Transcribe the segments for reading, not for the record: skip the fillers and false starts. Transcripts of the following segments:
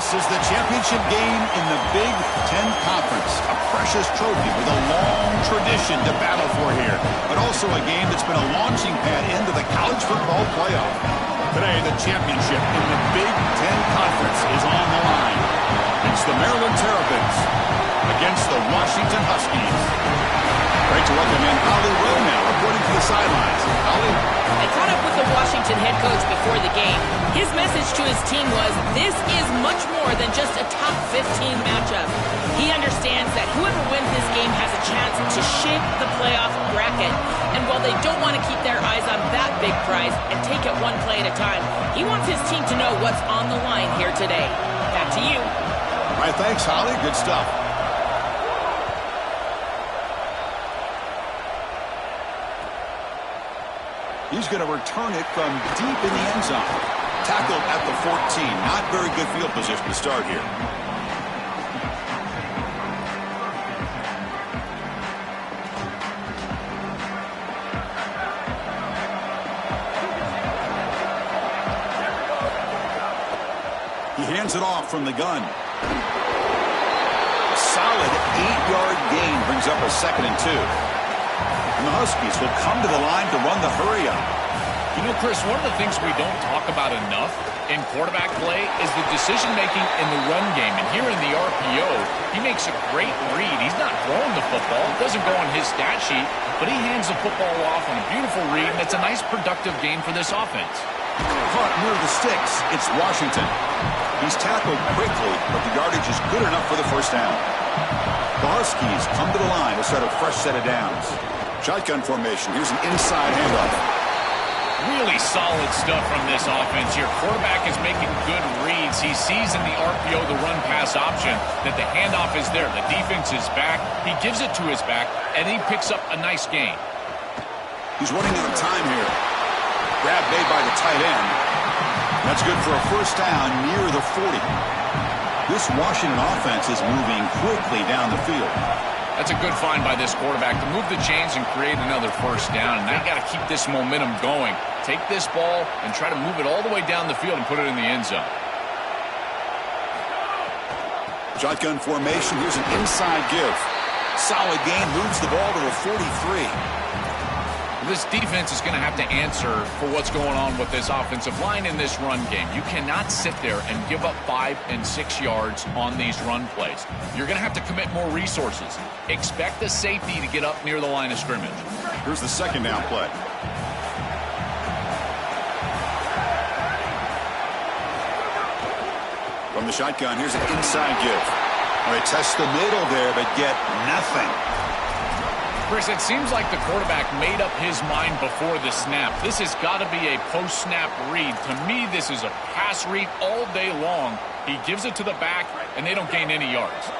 This is the championship game in the Big Ten Conference. A precious trophy with a long tradition to battle for here. But also a game that's been a launching pad into the college football playoff. Today, the championship in the Big Ten Conference is on the line. It's the Maryland Terrapins against the Washington Huskies. Great to welcome in Holly Rowe now, reporting to the sidelines. Holly? I caught up with the Washington head coach before the game. His message to his team was, this is much more than just a top 15 matchup. He understands that whoever wins this game has a chance to shape the playoff bracket. And while they don't want to keep their eyes on that big prize and take it one play at a time, he wants his team to know what's on the line here today. Back to you. All right, thanks, Holly. Good stuff. He's going to return it from deep in the end zone. Tackled at the 14. Not very good field position to start here. He hands it off from the gun. A solid 8-yard gain brings up a 2nd and 2. And the Huskies will come to the line to run the hurry up. You know, Chris, one of the things we don't talk about enough in quarterback play is the decision-making in the run game. And here in the RPO, he makes a great read. He's not throwing the football. It doesn't go on his stat sheet, but he hands the football off on a beautiful read, and it's a nice, productive game for this offense. Caught near the sticks. It's Washington. He's tackled quickly, but the yardage is good enough for the first down. The Huskies come to the line to set a fresh set of downs. Shotgun formation. Here's an inside handoff. Really solid stuff from this offense here. Quarterback is making good reads. He sees in the RPO the run-pass option that the handoff is there. The defense is back. He gives it to his back, and he picks up a nice gain. He's running out of time here. Grab made by the tight end. That's good for a first down near the 40. This Washington offense is moving quickly down the field. That's a good find by this quarterback to move the chains and create another first down. And they got to keep this momentum going. Take this ball and try to move it all the way down the field and put it in the end zone. Shotgun formation. Here's an inside give. Solid gain. Moves the ball to the 43. This defense is going to have to answer for what's going on with this offensive line in this run game. You cannot sit there and give up 5 and 6 yards on these run plays. You're going to have to commit more resources. Expect the safety to get up near the line of scrimmage. Here's the second down play. From the shotgun, here's an inside give. All right, test the middle there, but get nothing. Chris, it seems like the quarterback made up his mind before the snap. This has got to be a post-snap read. To me, this is a pass read all day long. He gives it to the back, and they don't gain any yards.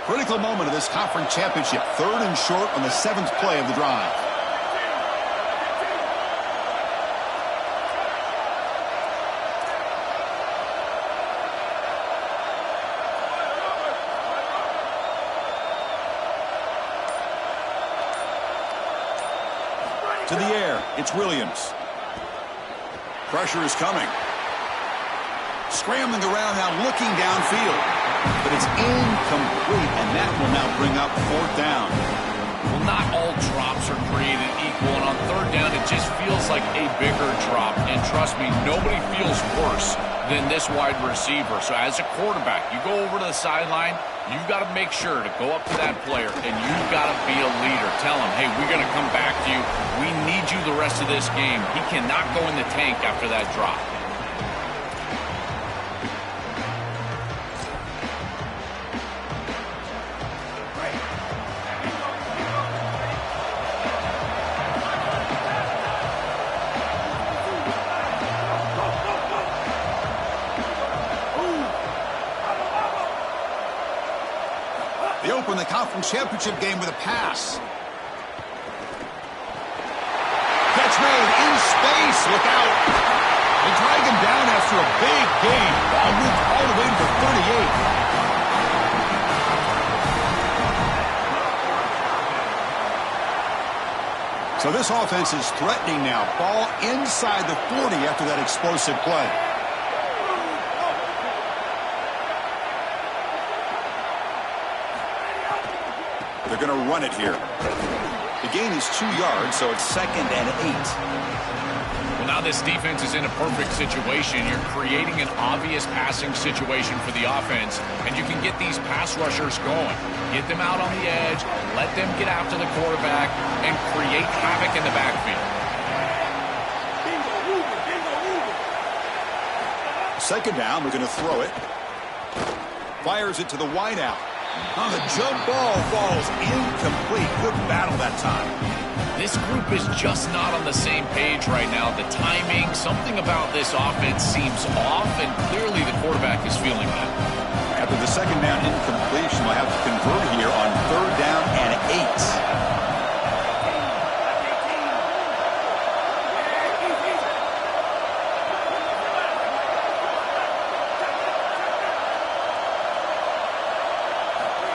Critical moment of this conference championship. 3rd and short on the 7th play of the drive. To the air, it's Williams. Pressure is coming. Scrambling around now, looking downfield. But it's incomplete, and that will now bring up 4th down. Well, not all drops are created equal, and on 3rd down, it just feels like a bigger drop. And trust me, nobody feels worse than this wide receiver. So as a quarterback, you go over to the sideline, you've got to make sure to go up to that player, and you've got to be a leader. Tell him, hey, we're going to come back to you. We need you the rest of this game. He cannot go in the tank after that drop. They open the conference championship game with a pass. Catch made in space. Look out. They drag him down after a big gain. Ball moved all the way to the 38. So this offense is threatening now. Ball inside the 40 after that explosive play. They're going to run it here. The gain is 2 yards, so it's 2nd and 8. Well, now this defense is in a perfect situation. You're creating an obvious passing situation for the offense, and you can get these pass rushers going. Get them out on the edge, let them get after the quarterback, and create havoc in the backfield. 2nd down, we're going to throw it. Fires it to the wideout. On the jump ball falls incomplete. Good battle that time. This group is just not on the same page right now. The timing, something about this offense seems off, and clearly the quarterback is feeling that. After the 2nd down incompletion, they'll have to convert here on 3rd down and 8.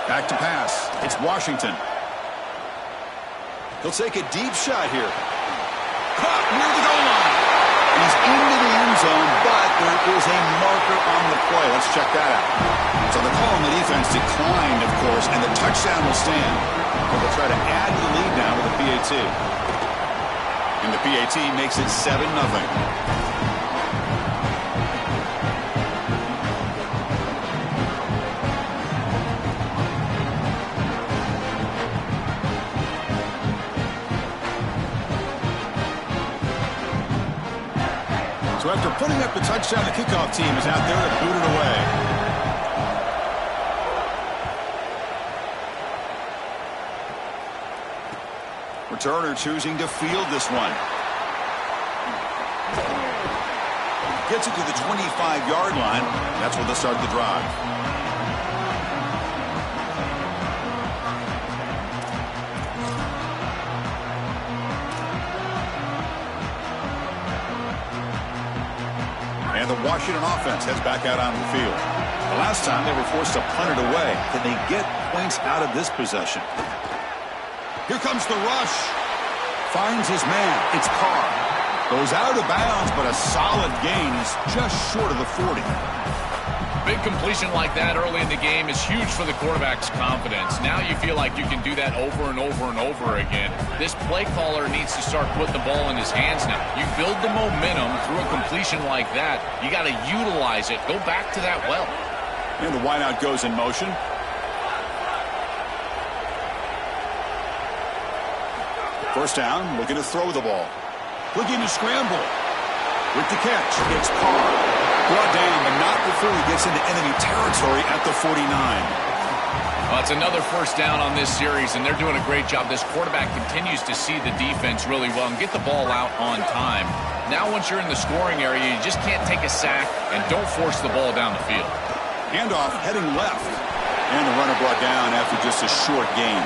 Back to pass. It's Washington. He'll take a deep shot here. Caught near the goal line. He's into the end zone, but there is a marker on the play. Let's check that out. So the call on the defense declined, of course, and the touchdown will stand. So they'll try to add to the lead now with the PAT. And the PAT makes it 7-0. So after putting up the touchdown, the kickoff team is out there to boot it away. Returner choosing to field this one. Gets it to the 25-yard line. That's where they'll start the drive. And the Washington offense heads back out on the field. The last time they were forced to punt it away. Can they get points out of this possession? Here comes the rush. Finds his man. It's Carr. Goes out of bounds, but a solid gain. He's just short of the 40. Big completion like that early in the game is huge for the quarterback's confidence. Now you feel like you can do that over and over and over again. This play caller needs to start putting the ball in his hands now. You build the momentum through a completion like that. You got to utilize it. Go back to that well. And the wideout goes in motion. First down, looking to throw the ball. Looking to scramble. With the catch, it's Carr. Brought down, but not before he gets into enemy territory at the 49. Well, it's another first down on this series, and they're doing a great job. This quarterback continues to see the defense really well and get the ball out on time. Now, once you're in the scoring area, you just can't take a sack and don't force the ball down the field. Handoff heading left. And the runner brought down after just a short gain.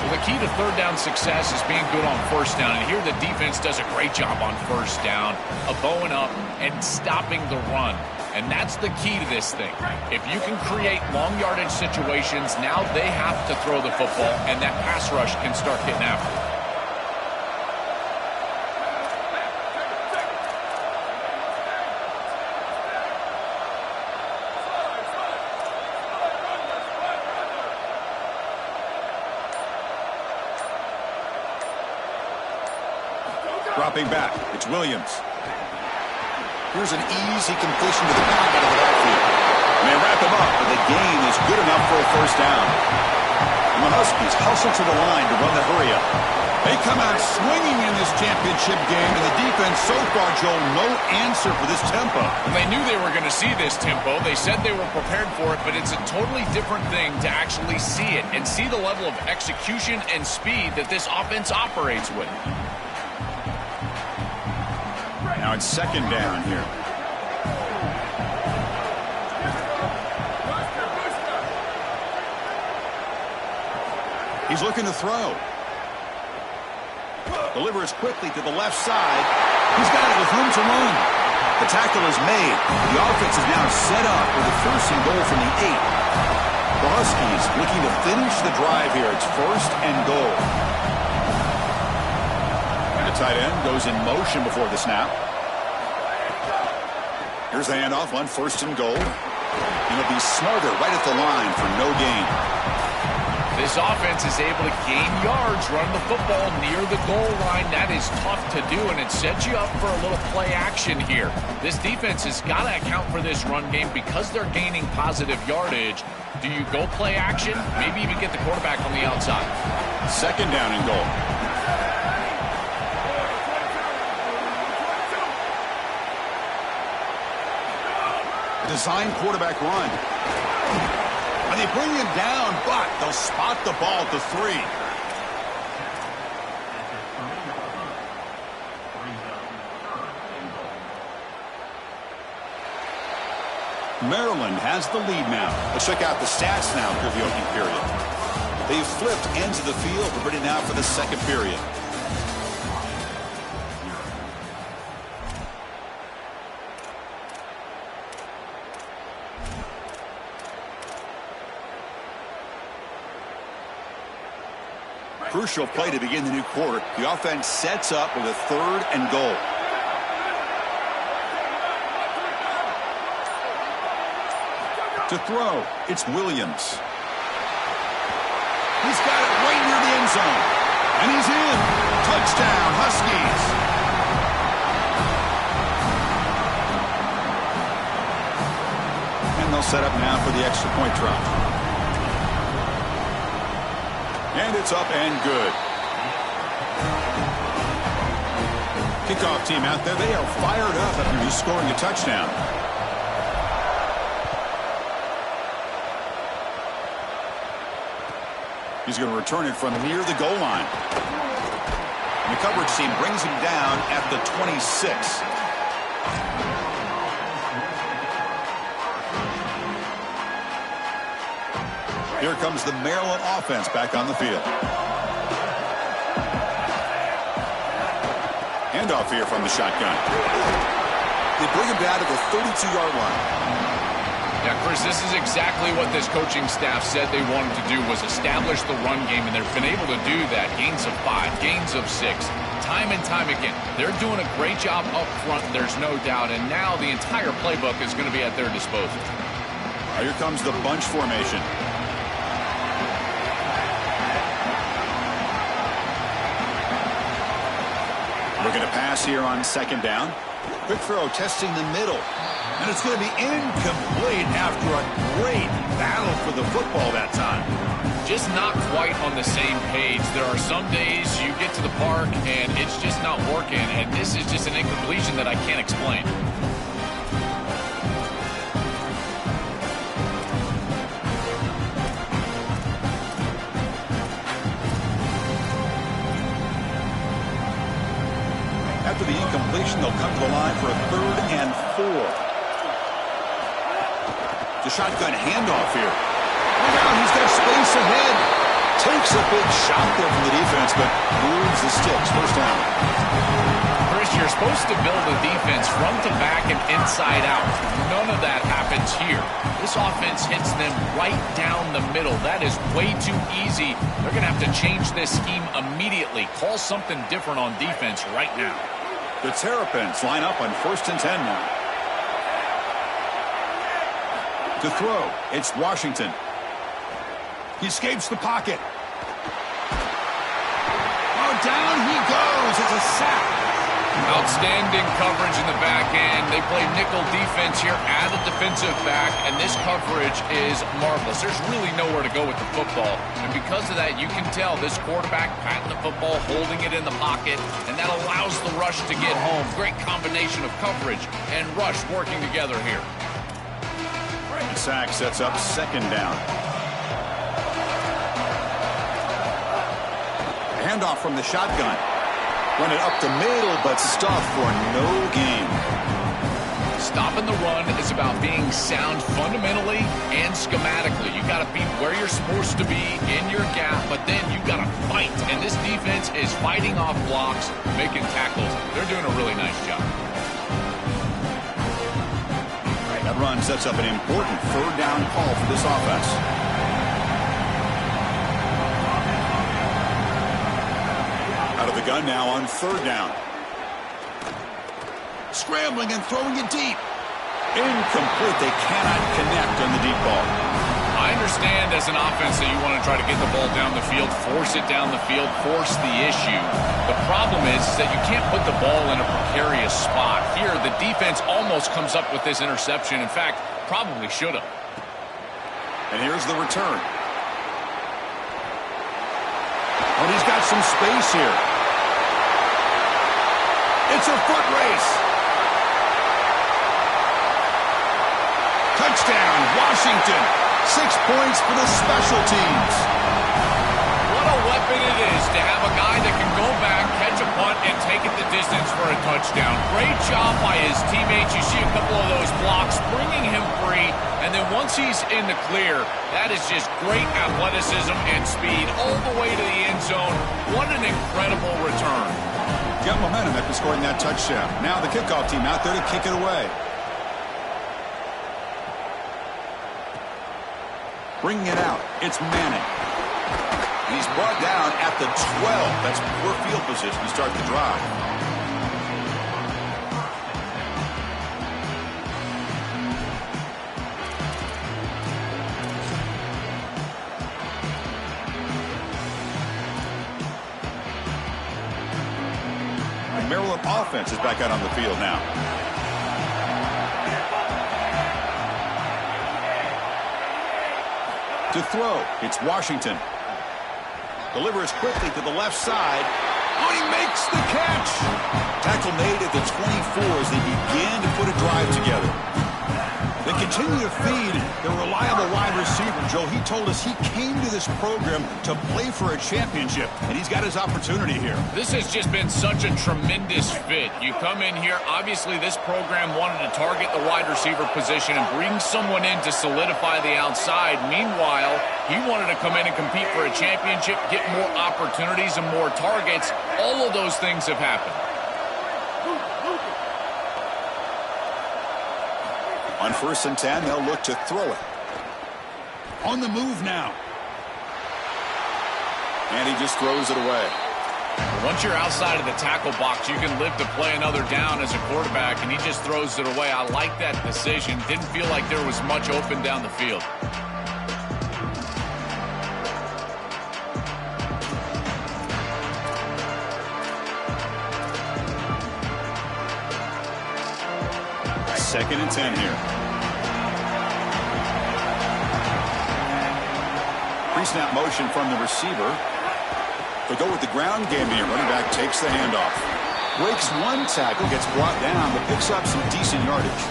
Well, the key to third down success is being good on first down. And here the defense does a great job on first down of bowing up and stopping the run. And that's the key to this thing. If you can create long yardage situations, now they have to throw the football, and that pass rush can start getting after it. Dropping back, it's Williams. Here's an easy completion to the back out of the backfield. And they wrap him up, but the gain is good enough for a first down. And the Huskies hustle to the line to run the hurry up. They come out swinging in this championship game, and the defense so far, Joel, no answer for this tempo. They knew they were going to see this tempo. They said they were prepared for it, but it's a totally different thing to actually see it and see the level of execution and speed that this offense operates with. Now it's second down here. He's looking to throw. Delivers quickly to the left side. He's got it with room to run. The tackle is made. The offense is now set up with a first and goal from the 8. The Huskies looking to finish the drive here. It's first and goal. And the tight end goes in motion before the snap. Here's the handoff on first and goal. And he'll be smarter right at the line for no gain. This offense is able to gain yards, run the football near the goal line. That is tough to do, and it sets you up for a little play action here. This defense has got to account for this run game because they're gaining positive yardage. Do you go play action? Maybe even get the quarterback on the outside. Second down and goal. Design quarterback run. And they bring him down, but they'll spot the ball at the 3. Maryland has the lead now. Let's check out the stats now for the opening period. They've flipped ends of the field. We're ready now for the second period. Crucial play to begin the new quarter. The offense sets up with a 3rd and goal. To throw, it's Williams. He's got it right near the end zone. And he's in. Touchdown, Huskies. And they'll set up now for the extra point try. And it's up and good. Kickoff team out there. They are fired up after just scoring a touchdown. He's going to return it from near the goal line. And the coverage team brings him down at the 26. Here comes the Maryland offense back on the field. Handoff here from the shotgun. They bring him down to the 32-yard line. Yeah, Chris, this is exactly what this coaching staff said they wanted to do, was establish the run game, and they've been able to do that. Gains of 5, gains of 6, time and time again. They're doing a great job up front, there's no doubt, and now the entire playbook is going to be at their disposal. Here comes the bunch formation. Looking to pass here on second down. Quick throw, testing the middle. And it's going to be incomplete after a great battle for the football that time. Just not quite on the same page. There are some days you get to the park and it's just not working, and this is just an incompletion that I can't explain. After the incompletion, they'll come to the line for a 3rd and 4. The shotgun handoff here. And now he's got space ahead. Takes a big shot there from the defense, but moves the sticks. First down. Chris, you're supposed to build a defense front to back and inside out. None of that happens here. This offense hits them right down the middle. That is way too easy. They're going to have to change this scheme immediately. Call something different on defense right now. The Terrapins line up on 1st and 10 now. To throw, it's Washington. He escapes the pocket. Oh, down he goes. It's a sack. Outstanding coverage in the back end. They play nickel defense here at a defensive back, and this coverage is marvelous. There's really nowhere to go with the football, and because of that, you can tell this quarterback patting the football, holding it in the pocket, and that allows the rush to get home. Great combination of coverage and rush working together here. The sack sets up second down. Handoff from the shotgun. Run it up the middle, but stuffed for no gain. Stopping the run is about being sound fundamentally and schematically. You got to be where you're supposed to be in your gap, but then you got to fight. And this defense is fighting off blocks, making tackles. They're doing a really nice job. That run sets up an important 3rd down call for this offense. Out of the gun now on 3rd down. Scrambling and throwing it deep. Incomplete. They cannot connect on the deep ball. I understand as an offense that you want to try to get the ball down the field, force it down the field, force the issue. The problem is that you can't put the ball in a precarious spot. Here, the defense almost comes up with this interception. In fact, probably should have. And here's the return. And he's got some space here. It's a foot race. Touchdown, Washington. 6 points for the special teams. What a weapon it is to have a guy that can go back, catch a punt, and take it the distance for a touchdown. Great job by his teammates. You see a couple of those blocks bringing him free, and then once he's in the clear, that is just great athleticism and speed all the way to the end zone. What an incredible return. Got momentum after scoring that touchdown. Now the kickoff team out there to kick it away. Bringing it out, it's Manning. And he's brought down at the 12. That's poor field position to start the drive. The Maryland offense is back out on the field now. To throw, it's Washington. Delivers quickly to the left side. Oh, he makes the catch. Tackle made at the 24 as they begin to put a drive together. They continue to feed their reliable wide receiver. Joe, he told us he came to this program to play for a championship, and he's got his opportunity here. This has just been such a tremendous fit. You come in here, obviously this program wanted to target the wide receiver position and bring someone in to solidify the outside. Meanwhile, he wanted to come in and compete for a championship, get more opportunities and more targets. All of those things have happened. On 1st and 10, they'll look to throw it. On the move now. And he just throws it away. Once you're outside of the tackle box, you can live to play another down as a quarterback, and he just throws it away. I like that decision. Didn't feel like there was much open down the field. Second and 10 here. Pre-snap motion from the receiver. They go with the ground game here. Running back takes the handoff. Breaks one tackle, gets brought down, but picks up some decent yardage.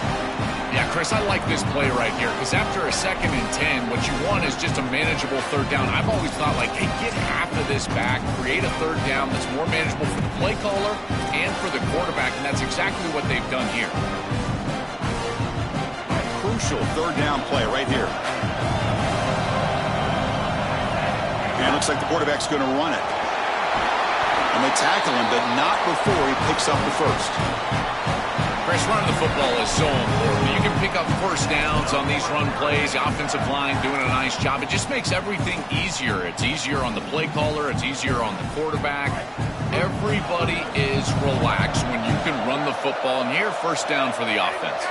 Yeah, Chris, I like this play right here because after a 2nd and 10, what you want is just a manageable 3rd down. I've always thought, like, hey, get half of this back, create a 3rd down that's more manageable for the play caller and for the quarterback, and that's exactly what they've done here. Crucial 3rd down play right here. And it looks like the quarterback's going to run it. And they tackle him, but not before he picks up the first. Chris, running the football is so important. You can pick up 1st downs on these run plays. The offensive line doing a nice job. It just makes everything easier. It's easier on the play caller. It's easier on the quarterback. Everybody is relaxed when you can run the football. And here, 1st down for the offense.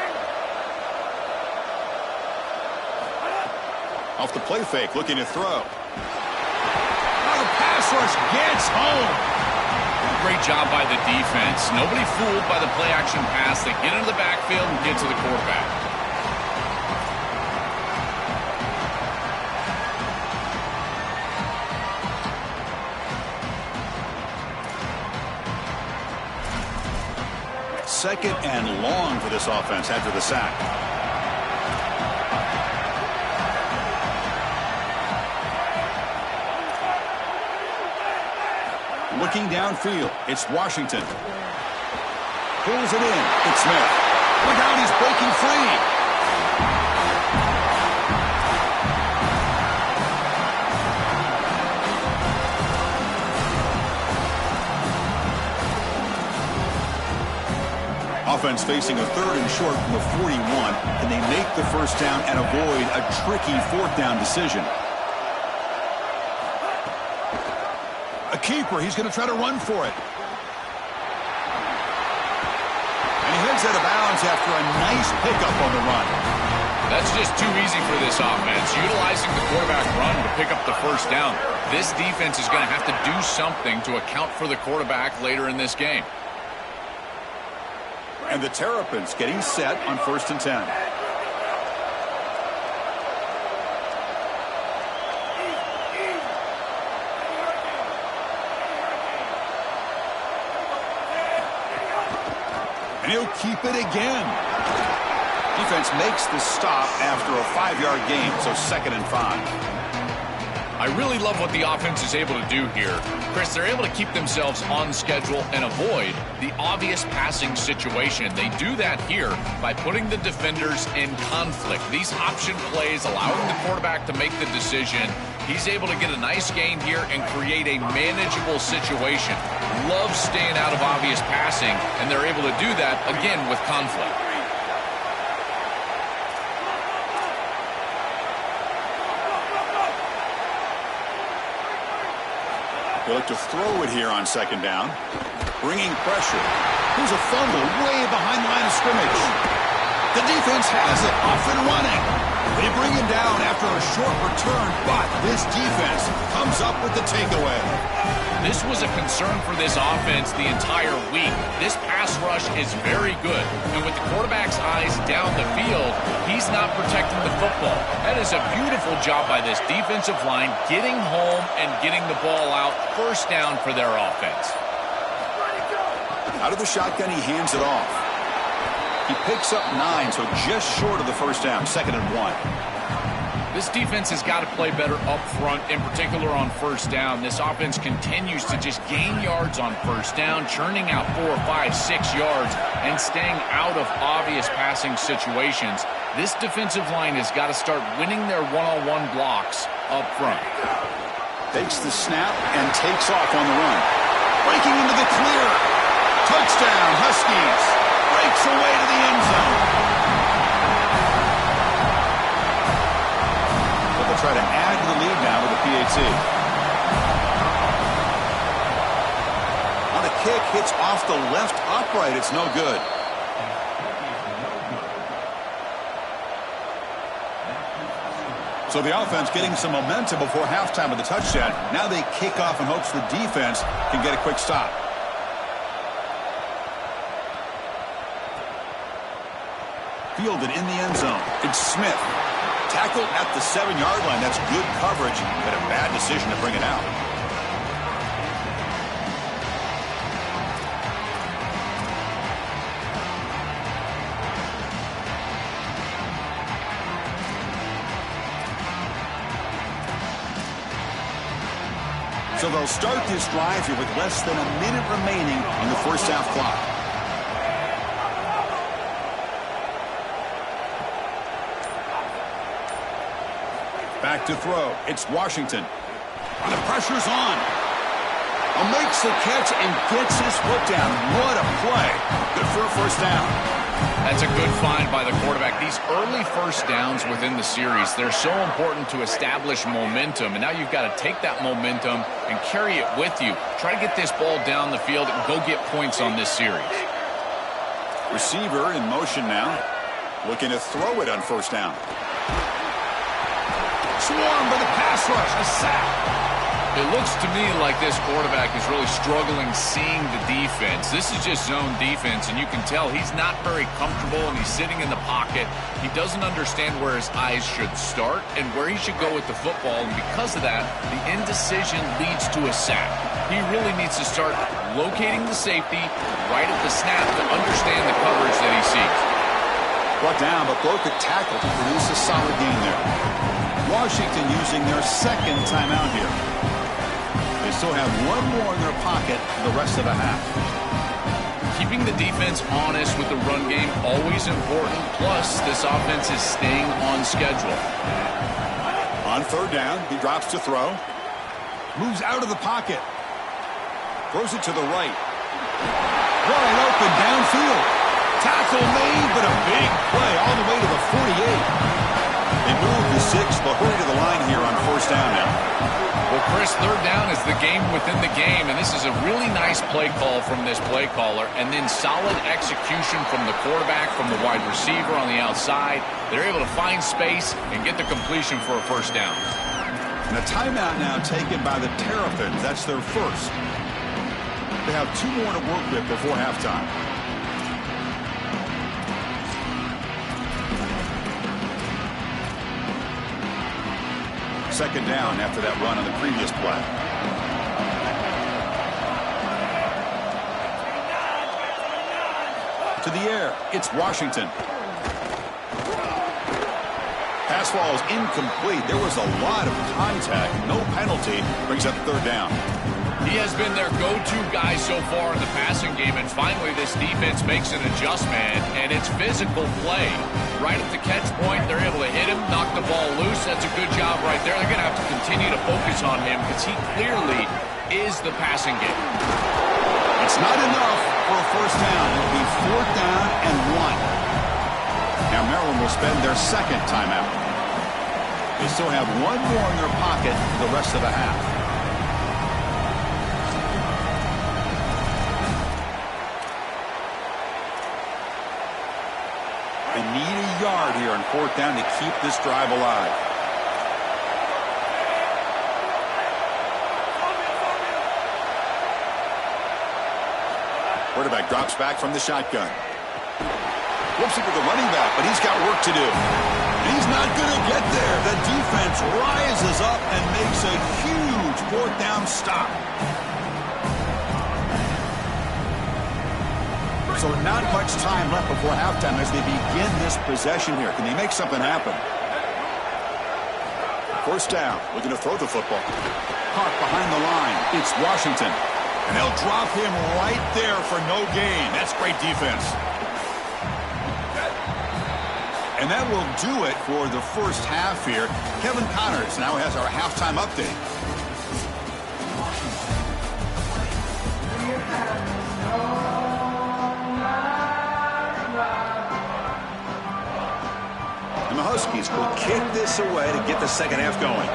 Off the play fake, looking to throw. Oh, the pass rush gets home. Great job by the defense. Nobody fooled by the play-action pass. They get into the backfield and get to the quarterback. Second and long for this offense after the sack. Looking downfield, it's Washington. Pulls it in, it's Smith. Look out, he's breaking free. Offense facing a 3rd and short from the 41. Can they make the 1st down and avoid a tricky 4th down decision? A keeper, he's going to try to run for it. And he heads out of bounds after a nice pickup on the run. That's just too easy for this offense. Utilizing the quarterback run to pick up the first down. This defense is going to have to do something to account for the quarterback later in this game. And the Terrapins getting set on 1st and 10. And he'll keep it again. Defense makes the stop after a 5-yard gain, so 2nd and 5. I really love what the offense is able to do here. Chris, they're able to keep themselves on schedule and avoid the obvious passing situation. They do that here by putting the defenders in conflict. These option plays allowing the quarterback to make the decision. He's able to get a nice gain here and create a manageable situation. Love staying out of obvious passing, and they're able to do that, again, with conflict. They look to throw it here on 2nd down. Bringing pressure. Here's a fumble way behind the line of scrimmage. The defense has it off and running. They bring him down after a short return, but this defense comes up with the takeaway. This was a concern for this offense the entire week. This pass rush is very good, and with the quarterback's eyes down the field, he's not protecting the football. That is a beautiful job by this defensive line, getting home and getting the ball out, 1st down for their offense. Out of the shotgun, he hands it off. He picks up 9, so just short of the 1st down, 2nd and 1. This defense has got to play better up front, in particular on 1st down. This offense continues to just gain yards on 1st down, churning out 4, 5, 6 yards, and staying out of obvious passing situations. This defensive line has got to start winning their one-on-one blocks up front. Takes the snap and takes off on the run. Breaking into the clear. Touchdown, Huskies. Breaks away to the end zone. But they'll try to add to the lead now with the PAT. On a kick, hits off the left upright. It's no good. So the offense getting some momentum before halftime with the touchdown. Now they kick off in hopes the defense can get a quick stop. Fielded in the end zone. It's Smith. Tackled at the 7-yard line. That's good coverage, but a bad decision to bring it out. So they'll start this drive here with less than a minute remaining on the 1st half clock. Back to throw. It's Washington. And the pressure's on. Makes the catch and gets his foot down. What a play. Good for a 1st down. That's a good find by the quarterback. These early 1st downs within the series, they're so important to establish momentum. And now you've got to take that momentum and carry it with you. Try to get this ball down the field and go get points on this series. Receiver in motion now. Looking to throw it on 1st down. Swarmed by the pass rush. A sack. It looks to me like this quarterback is really struggling seeing the defense. This is just zone defense, and you can tell he's not very comfortable, and he's sitting in the pocket. He doesn't understand where his eyes should start and where he should go with the football, and because of that, the indecision leads to a sack. He really needs to start locating the safety right at the snap to understand the coverage that he seeks. Brought down, but broke a tackle to produce a solid gain there. Washington using their 2nd timeout here. They still have one more in their pocket for the rest of the half. Keeping the defense honest with the run game, always important. Plus, this offense is staying on schedule. On 3rd down, he drops to throw. Moves out of the pocket. Throws it to the right. Wide open downfield. Tackle made, but a big play all the way to the 48. They move to 6. They'll hurry to the line here on first down now. Well, Chris, third down is the game within the game, and this is a really nice play call from this play caller, and then solid execution from the quarterback, from the wide receiver on the outside. They're able to find space and get the completion for a first down. And a timeout now taken by the Terrapins. That's their first. They have 2 more to work with before halftime. Second down after that run on the previous play. To the air, it's Washington. Pass ball is incomplete. There was a lot of contact. No penalty. Brings up third down. He has been their go-to guy so far in the passing game, and finally this defense makes an adjustment, and it's physical play. Right at the catch point, they're able to hit him, knock the ball loose. That's a good job right there. They're going to have to continue to focus on him because he clearly is the passing game. It's not enough for a first down. It'll be 4th down and 1. Now Maryland will spend their second timeout. They still have 1 more in their pocket for the rest of the half. They need a yard here on 4th down to keep this drive alive. Quarterback drops back from the shotgun. Flips it to the running back, but he's got work to do. And he's not going to get there. The defense rises up and makes a huge 4th down stop. So not much time left before halftime as they begin this possession here. Can they make something happen? First down. Looking to throw the football. Caught behind the line. It's Washington. And they'll drop him right there for no gain. That's great defense. And that will do it for the first half here. Kevin Connors now has our halftime update. And the Huskies will kick this away to get the second half going.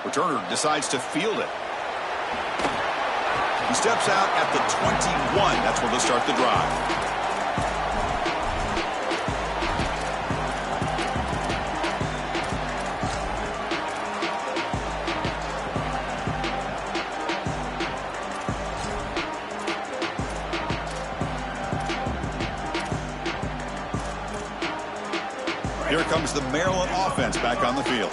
Returner decides to field it. He steps out at the 21. That's where they'll start the drive. Here comes the Maryland offense back on the field.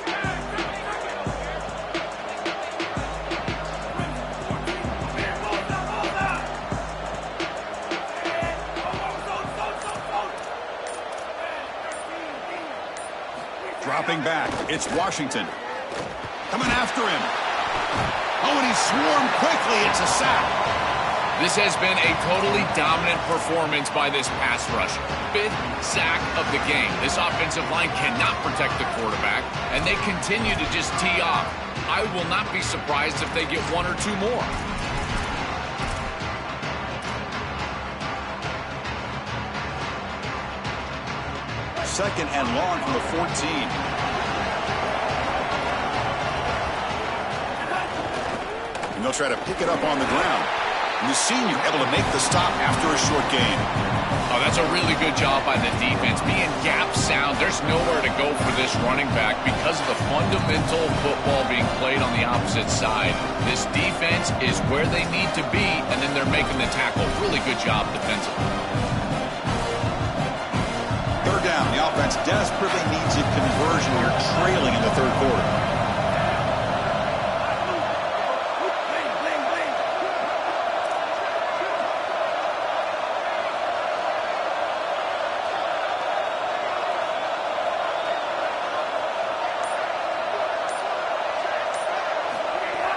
Dropping back, it's Washington. Coming after him. Oh, and he's swarmed quickly. It's a sack. This has been a totally dominant performance by this pass rush. 5th sack of the game. This offensive line cannot protect the quarterback, and they continue to just tee off. I will not be surprised if they get 1 or 2 more. Second and long from the 14. And they'll try to pick it up on the ground. And the senior able to make the stop after a short gain. Oh, that's a really good job by the defense. Being gap sound, there's nowhere to go for this running back because of the fundamental football being played on the opposite side. This defense is where they need to be, and then they're making the tackle. Really good job defensively. Third down. The offense desperately needs a conversion here, trailing in the third quarter.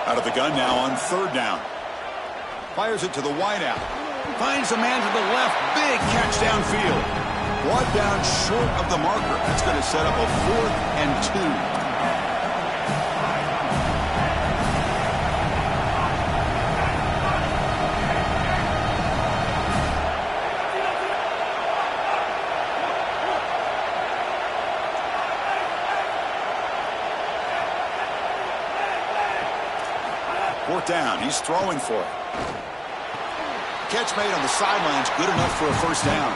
Out of the gun now on third down. Fires it to the wideout. Finds a man to the left. Big catch downfield. Brought down short of the marker. That's going to set up a 4th and 2. down. He's throwing for it. Catch made on the sidelines, good enough for a first down.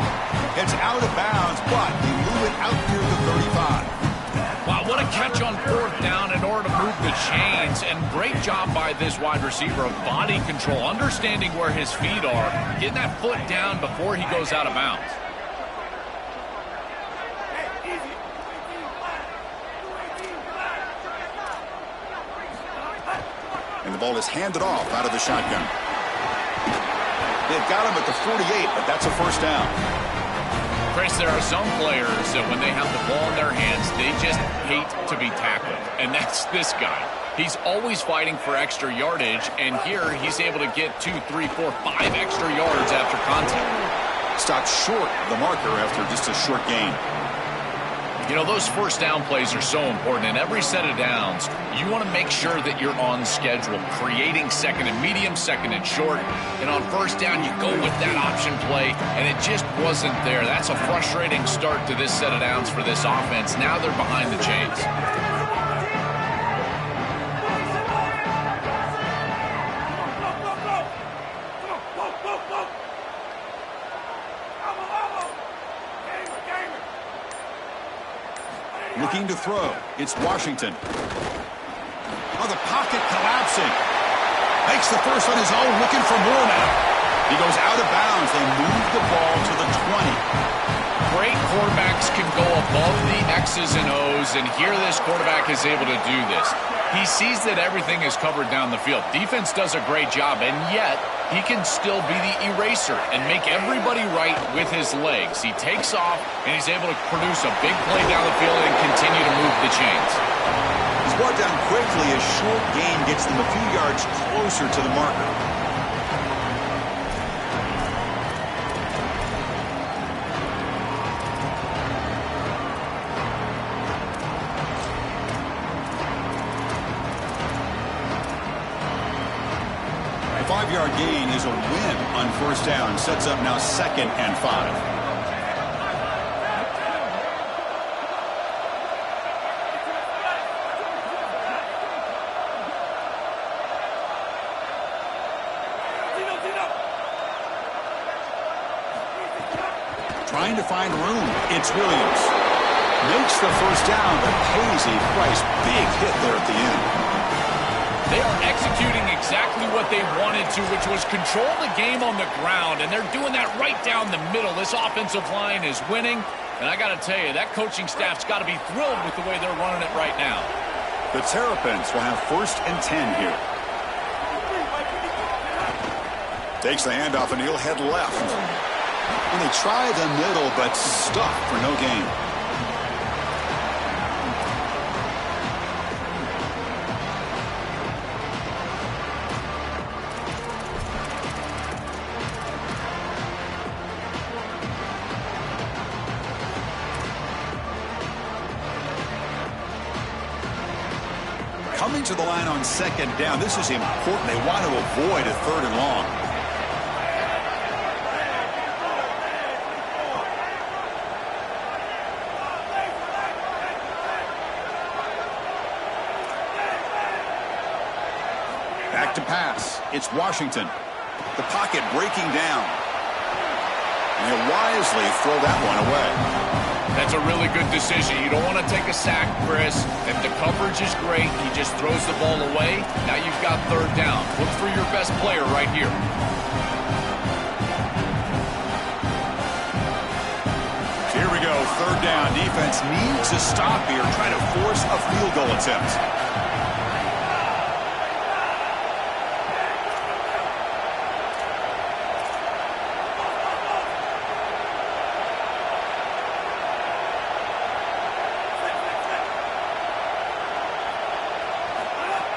It's out of bounds, but they move it out near the 35. Wow, what a catch on fourth down in order to move the chains. And great job by this wide receiver of body control, understanding where his feet are, getting that foot down before he goes out of bounds. And the ball is handed off out of the shotgun. They've got him at the 48, but that's a first down. Chris, there are some players that when they have the ball in their hands, they just hate to be tackled. And that's this guy. He's always fighting for extra yardage, and here he's able to get 2, 3, 4, 5 extra yards after contact. Stopped short of the marker after just a short gain. You know, those first down plays are so important. In every set of downs, you want to make sure that you're on schedule, creating second and medium, second and short. And on first down, you go with that option play, and it just wasn't there. That's a frustrating start to this set of downs for this offense. Now they're behind the chains. Looking to throw. It's Washington. Oh, the pocket collapsing. Makes the first on his own, looking for more now. He goes out of bounds. They move the ball to the 20. Great quarterbacks can go above the X's and O's, and here this quarterback is able to do this. He sees that everything is covered down the field. Defense does a great job, and yet he can still be the eraser and make everybody right with his legs. He takes off, and he's able to produce a big play down the field and continue to move the chains. He's brought down quickly. A short gain gets them a few yards closer to the marker. A 5-yard gain is a win on first down. Sets up now 2nd and 5. Trying to find room. It's Williams. Makes the first down, but pays a price. Big hit there at the end. They are executing exactly what they wanted to, which was control the game on the ground, and they're doing that right down the middle. This offensive line is winning, and I got to tell you, that coaching staff's got to be thrilled with the way they're running it right now. The Terrapins will have 1st and 10 here. Takes the handoff, and he'll head left. And they try the middle, but stuffed for no gain. Coming to the line on 2nd down. This is important. They want to avoid a 3rd and long. Back to pass. It's Washington. The pocket breaking down. And he'll wisely throw that one away. That's a really good decision. You don't want to take a sack, Chris. If the coverage is great, he just throws the ball away. Now you've got 3rd down. Look for your best player right here. Here we go, 3rd down. Defense needs to stop here, trying to force a field goal attempt.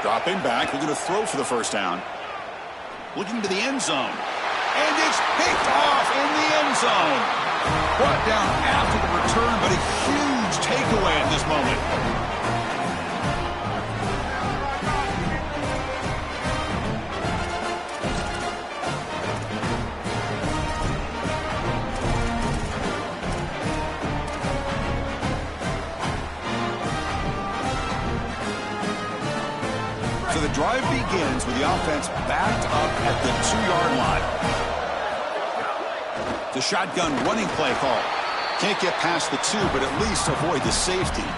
Dropping back, looking to throw for the first down. Looking to the end zone. And it's picked off in the end zone. Brought down after the return, but a huge takeaway at this moment. drive begins with the offense backed up at the 2-yard line. The shotgun running play call. Can't get past the 2, but at least avoid the safety.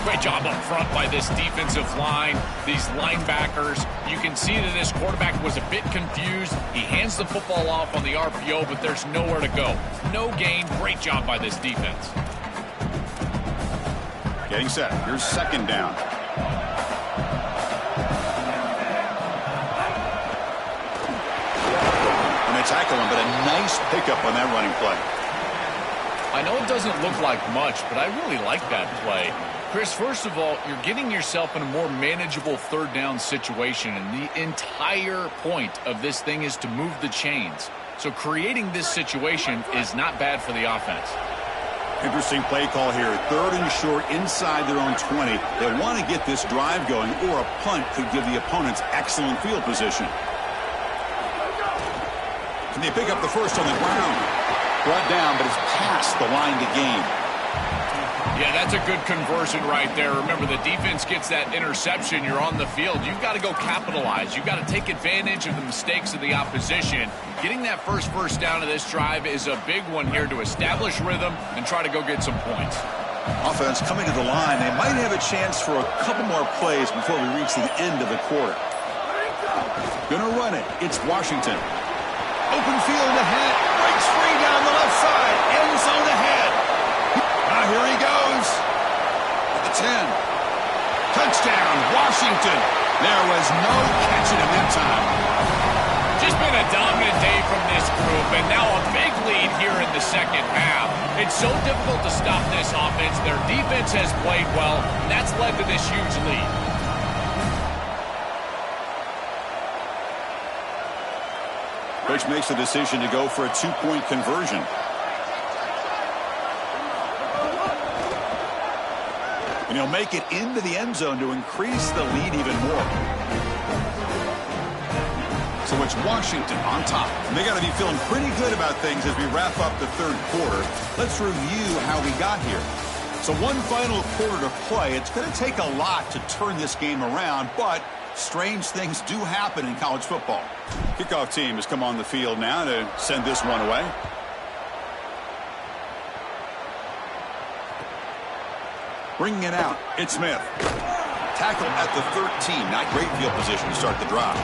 Great job up front by this defensive line, these linebackers. You can see that this quarterback was a bit confused. He hands the football off on the RPO, but there's nowhere to go. No gain. Great job by this defense. Getting set. Here's second down. And they tackle him, but a nice pickup on that running play. I know it doesn't look like much, but I really like that play. Chris, first of all, you're getting yourself in a more manageable third down situation, and the entire point of this thing is to move the chains. So creating this situation is not bad for the offense. Interesting play call here. 3rd and short inside their own 20. They want to get this drive going, or a punt could give the opponents excellent field position. Can they pick up the first on the ground? Brought down, but it's past the line to gain. Yeah, that's a good conversion right there. Remember, the defense gets that interception. You're on the field. You've got to go capitalize. You've got to take advantage of the mistakes of the opposition. Getting that first down of this drive is a big one here to establish rhythm and try to go get some points. Offense coming to the line. They might have a chance for a couple more plays before we reach the end of the quarter. Gonna run it. It's Washington. Open field ahead. Breaks free down the left side. End zone ahead. Now here he goes. At the 10. Touchdown, Washington. There was no catching him that time. Just been a dominant day from this group, and now a big lead here in the second half. It's so difficult to stop this offense. Their defense has played well, and that's led to this huge lead. Coach makes the decision to go for a 2-point conversion. And he'll make it into the end zone to increase the lead even more. So it's Washington on top. And they got to be feeling pretty good about things as we wrap up the third quarter. Let's review how we got here. So one final quarter to play. It's going to take a lot to turn this game around, but strange things do happen in college football. Kickoff team has come on the field now to send this one away. Bringing it out, it's Smith. Tackle at the 13. Not great field position to start the drive.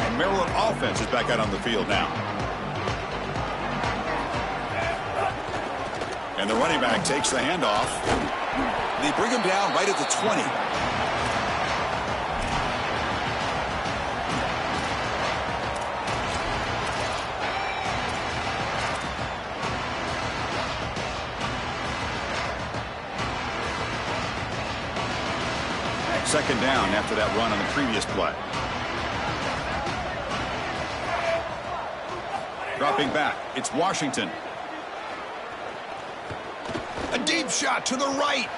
And Maryland offense is back out on the field now. And the running back takes the handoff. They bring him down right at the 20. Second down after that run on the previous play. Dropping back, it's Washington. A deep shot to the right.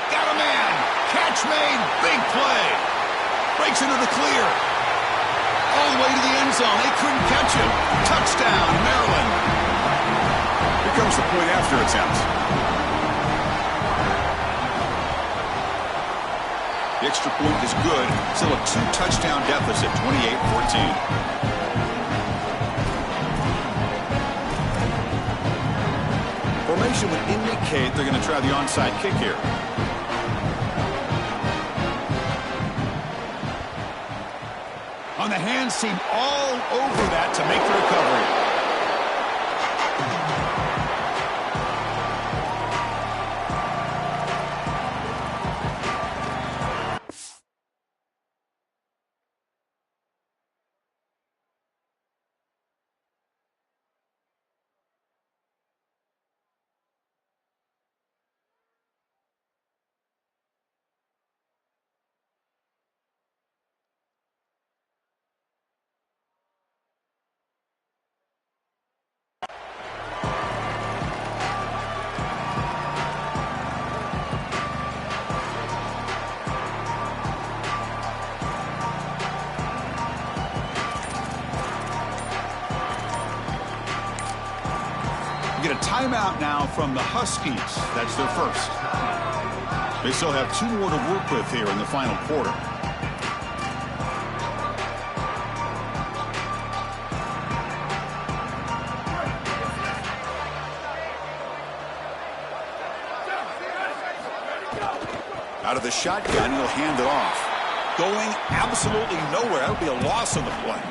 Got a man. Catch made. Big play. Breaks into the clear. All the way to the end zone. They couldn't catch him. Touchdown, Maryland. Here comes the point after attempt. The extra point is good. Still a 2-touchdown deficit, 28-14. Formation would indicate they're going to try the onside kick here. On the hands team all over that to make the recovery. timeout now from the Huskies. That's their first. They still have 2 more to work with here in the final quarter. Out of the shotgun, he'll hand it off. Going absolutely nowhere. That would be a loss on the play.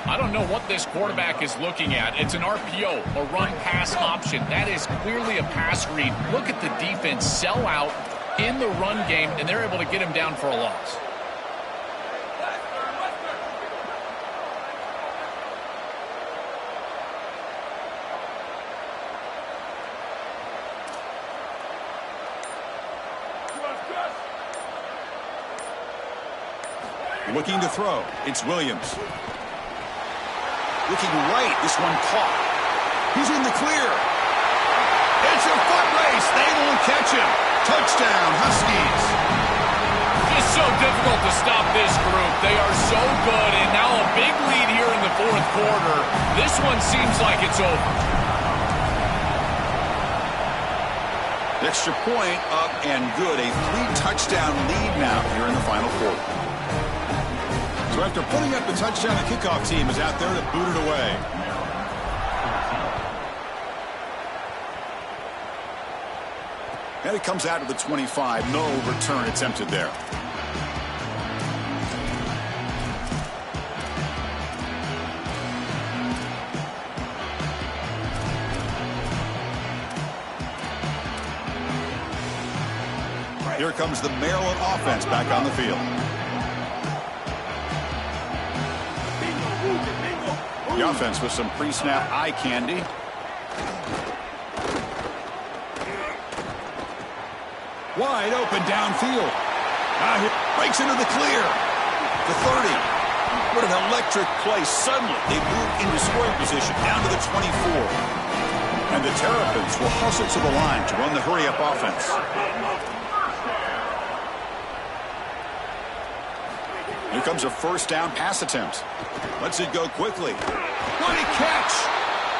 I don't know what this quarterback is looking at. It's an RPO, a run-pass option. That is clearly a pass read. Look at the defense sell out in the run game, and they're able to get him down for a loss. Looking to throw. It's Williams. Looking right. This one caught. He's in the clear. It's a foot race. They won't catch him. Touchdown, Huskies. Just so difficult to stop this group. They are so good, and now a big lead here in the 4th quarter. This one seems like it's over. Extra point up and good. A 3-touchdown lead now here in the final quarter. So after putting up the touchdown, the kickoff team is out there to boot it away. And it comes out to the 25. No return attempted there. Here comes the Maryland offense back on the field. The offense with some pre-snap eye candy. Wide open downfield. He breaks into the clear. The 30. What an electric play. Suddenly, they move into scoring position down to the 24. And the Terrapins will hustle to the line to run the hurry-up offense. Here comes a first down pass attempt. Lets it go quickly. What a catch!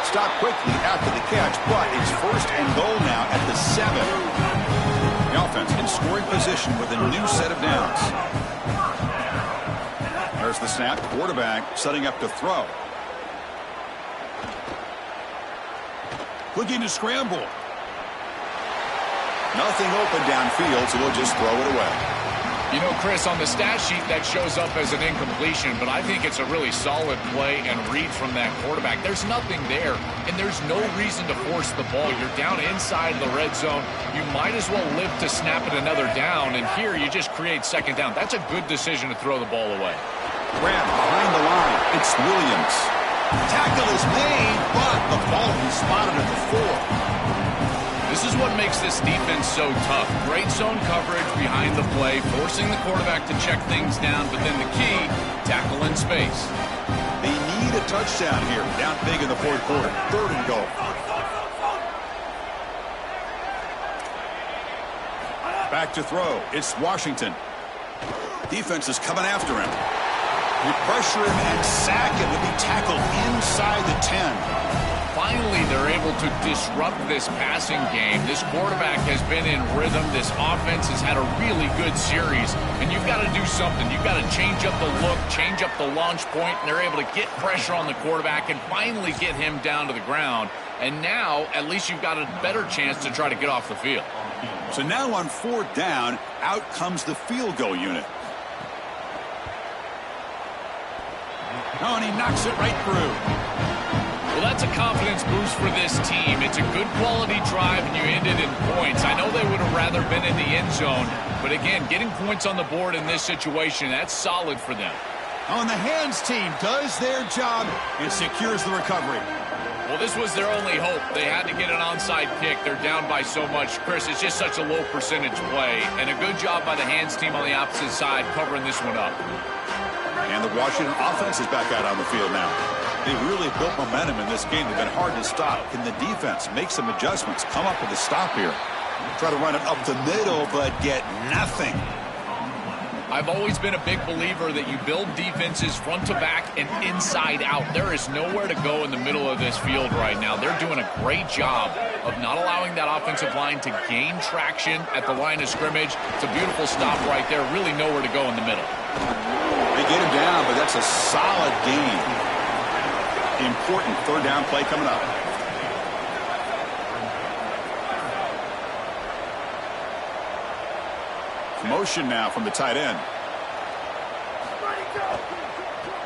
Stop quickly after the catch, but it's first and goal now at the 7. The offense in scoring position with a new set of downs. There's the snap. Quarterback setting up to throw. Looking to scramble. Nothing open downfield, so they'll just throw it away. You know, Chris, on the stat sheet, that shows up as an incompletion, but I think it's a really solid play and read from that quarterback. There's nothing there, and there's no reason to force the ball. You're down inside the red zone. You might as well live to snap it another down, and here you just create second down. That's a good decision to throw the ball away. Grab behind the line. It's Williams. Tackle is made, but the ball is spotted at the 4. This is what makes this defense so tough. Great zone coverage behind the play, forcing the quarterback to check things down, but then the key, tackle in space. They need a touchdown here. Down big in the 4th quarter. 3rd and goal. Back to throw. It's Washington. Defense is coming after him. We pressure him and sack him to be tackled inside the 10. Finally, they're able to disrupt this passing game. This quarterback has been in rhythm. This offense has had a really good series. And you've got to do something. You've got to change up the look, change up the launch point, and they're able to get pressure on the quarterback and finally get him down to the ground. And now, at least you've got a better chance to try to get off the field. So now on 4th down, out comes the field goal unit. Oh, and he knocks it right through. Well, that's a confidence boost for this team. It's a good quality drive, and you end it in points. I know they would have rather been in the end zone, but again, getting points on the board in this situation, that's solid for them. On the hands team does their job and secures the recovery. Well, this was their only hope. They had to get an onside kick. They're down by so much. Chris, it's just such a low percentage play, and a good job by the hands team on the opposite side covering this one up. And the Washington offense is back out on the field now. They really built momentum in this game. They've been hard to stop. Can the defense make some adjustments? Come up with a stop here. Try to run it up the middle, but get nothing. I've always been a big believer that you build defenses front to back and inside out. There is nowhere to go in the middle of this field right now. They're doing a great job of not allowing that offensive line to gain traction at the line of scrimmage. It's a beautiful stop right there. Really nowhere to go in the middle. They get him down, but that's a solid gain. Important third down play coming up. Motion now from the tight end.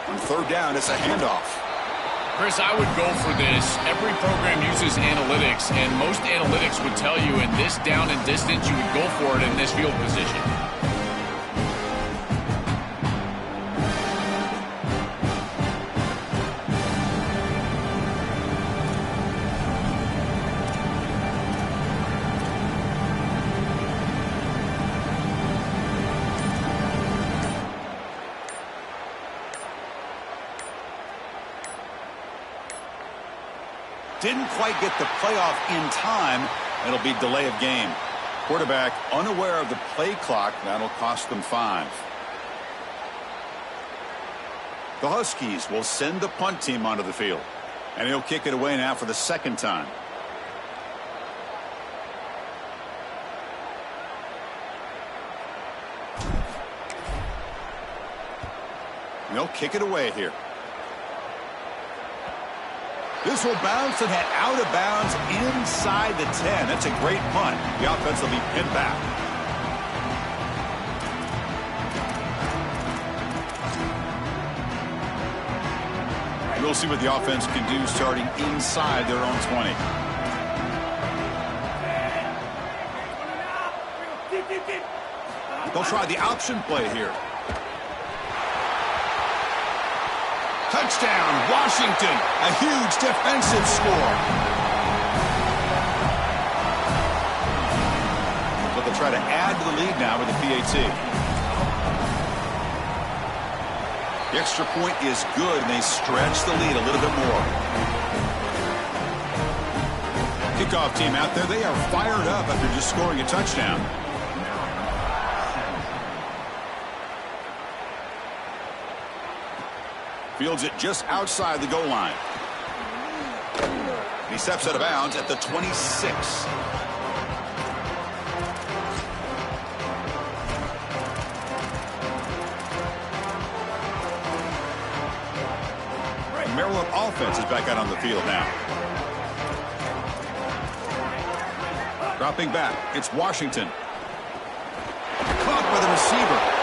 On third down, it's a handoff. Chris, I would go for this. Every program uses analytics, and most analytics would tell you in this down and distance, you would go for it in this field position. Didn't quite get the playoff in time. It'll be delay of game. Quarterback unaware of the play clock. That'll cost them 5. The Huskies will send the punt team onto the field. And he'll kick it away now for the second time. And they'll kick it away here. This will bounce and head out of bounds inside the 10. That's a great punt. The offense will be pinned back. We'll see what the offense can do starting inside their own 20. They'll try the option play here. Touchdown, Washington. A huge defensive score. But they'll try to add to the lead now with the PAT. The extra point is good, and they stretch the lead a little bit more. Kickoff team out there. They are fired up after just scoring a touchdown. Fields it just outside the goal line. He steps out of bounds at the 26. Maryland offense is back out on the field now. Dropping back, it's Washington. Caught by the receiver.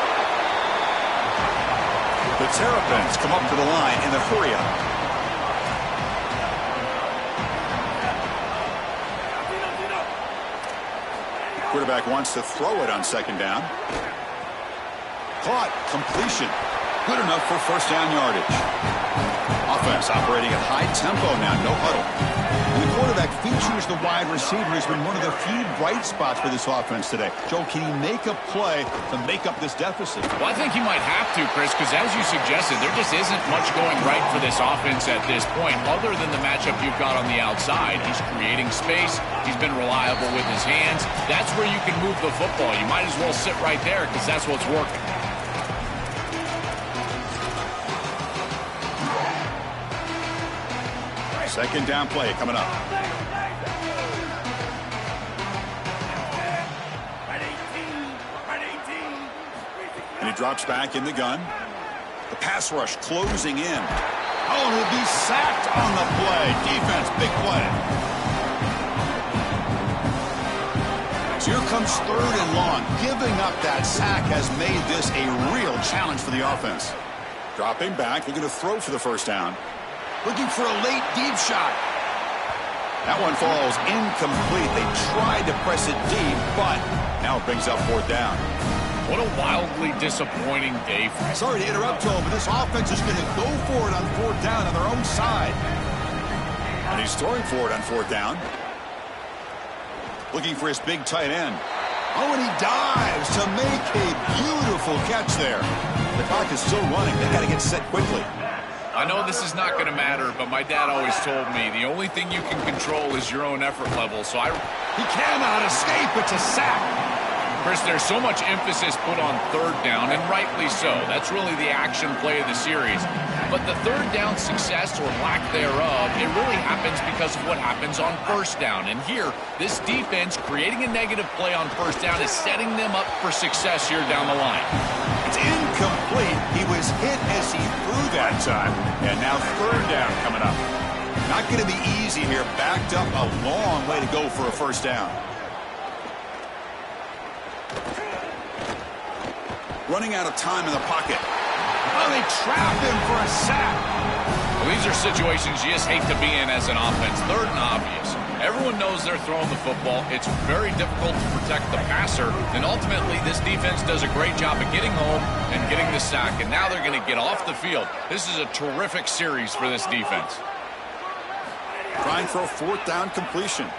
The Terrapins come up to the line in the hurry-up. Quarterback wants to throw it on second down. Caught. Completion. Good enough for first down yardage. Offense operating at high tempo now. No huddle. And the quarterback features the wide receiver. Has been one of the few bright spots for this offense today. Joe, can he make a play to make up this deficit? Well, I think he might have to, Chris, because as you suggested, there just isn't much going right for this offense at this point, other than the matchup you've got on the outside. He's creating space. He's been reliable with his hands. That's where you can move the football. You might as well sit right there because that's what's working. Second down play coming up. And he drops back in the gun. The pass rush closing in. Oh, he'll be sacked on the play. Defense, big play. So here comes third and long. Giving up that sack has made this a real challenge for the offense. Dropping back, looking to throw for the first down. Looking for a late deep shot. That one falls incomplete. They tried to press it deep, but now it brings up fourth down. What a wildly disappointing day. Sorry to interrupt, Joe, but this offense is going to go for it on fourth down on their own side. And he's throwing for it on fourth down. Looking for his big tight end. Oh, and he dives to make a beautiful catch there. The clock is still running. They got to get set quickly. I know this is not going to matter, but my dad always told me the only thing you can control is your own effort level. So he cannot escape. It's a sack. Chris, there's so much emphasis put on third down, and rightly so. That's really the action play of the series. But the third down success, or lack thereof, it really happens because of what happens on first down. And here, this defense creating a negative play on first down is setting them up for success here down the line. It's incomplete. He was hit as he threw that time. And now third down coming up. Not going to be easy here. Backed up a long way to go for a first down. Running out of time in the pocket. Oh, they trapped him for a sack. Well, these are situations you just hate to be in as an offense. Third and obvious. Everyone knows they're throwing the football. It's very difficult to protect the passer. And ultimately, this defense does a great job of getting home and getting the sack. And now they're going to get off the field. This is a terrific series for this defense. Trying for a fourth down completion.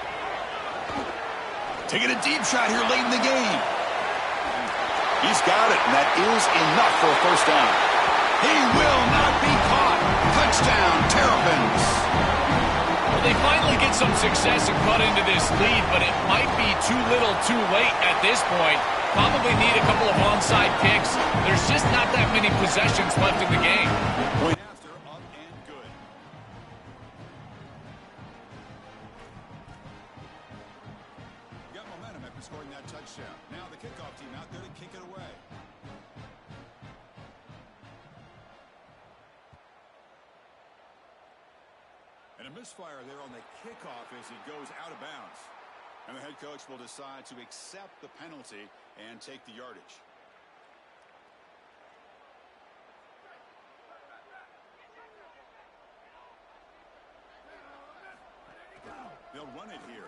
Taking a deep shot here late in the game. He's got it, and that is enough for a first down. He will not be caught. Touchdown, Terrapins. Well, they finally get some success and cut into this lead, but it might be too little too late at this point. Probably need a couple of onside kicks. There's just not that many possessions left in the game. Point after, up and good. Got momentum after scoring that touchdown. Now the kickoff team out there to kick it away. And a misfire there on the kickoff as he goes out of bounds. And the head coach will decide to accept the penalty and take the yardage. They'll run it here.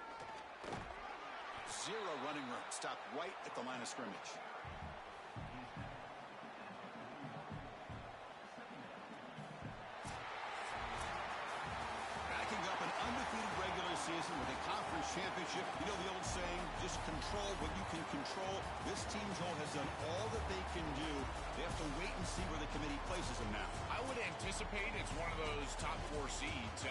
Zero running room. Stop right at the line of scrimmage. Backing up an undefeated regular season with a conference championship. You know the old saying, just control what you can control. This team, Joel, has done all that they can do. They have to wait and see where the committee places them now. I would anticipate it's one of those top 4 seeds.